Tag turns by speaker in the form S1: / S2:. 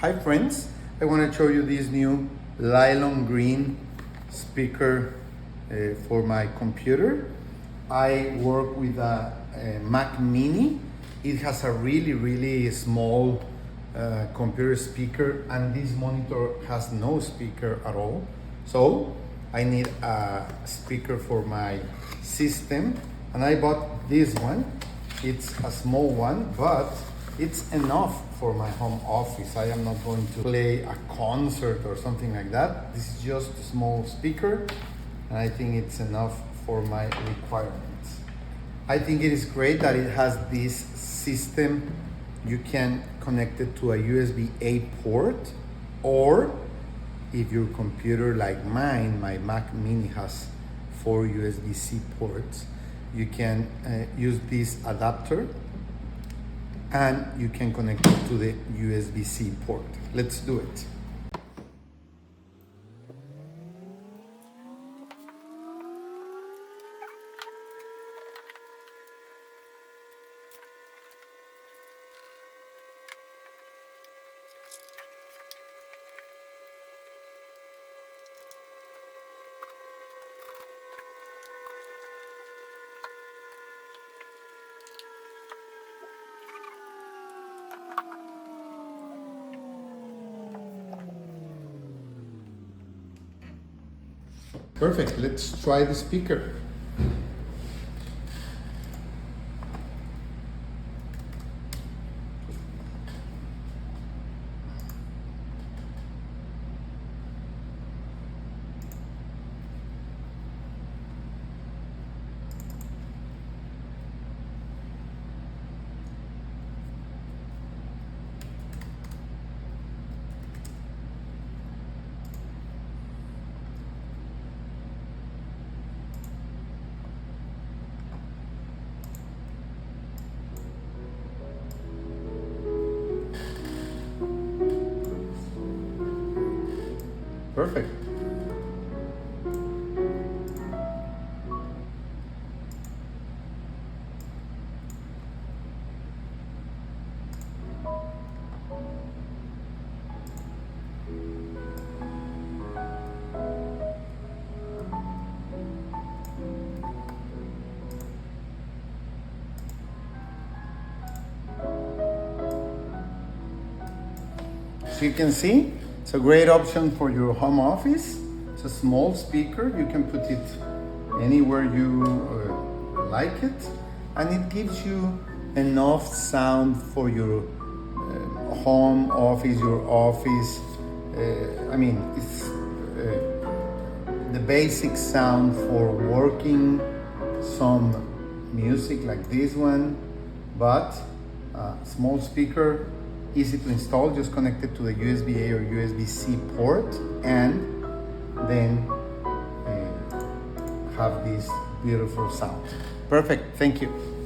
S1: Hi friends, I want to show you this new nylon green speaker for my computer. I work with a Mac Mini. It has a really small computer speaker, and this monitor has no speaker at all. So I need a speaker for my system, and I bought this one. It's a small one, but it's enough for my home office. I am not going to play a concert or something like that. This is just a small speaker, and I think it's enough for my requirements. I think it is great that it has this system. You can connect it to a USB-A port, or if your computer like mine, my Mac Mini has 4 USB-C ports, you can use this adapter and you can connect it to the USB-C port. Let's do it. Perfect, let's try the speaker. Perfect. So you can see, it's a great option for your home office. It's a small speaker. You can put it anywhere you like it, and it gives you enough sound for your home office, your office. It's the basic sound for working, some music like this one, but small speaker, easy to install. Just connect it to the USB-A or USB-C port, and then have this beautiful sound. Perfect, thank you.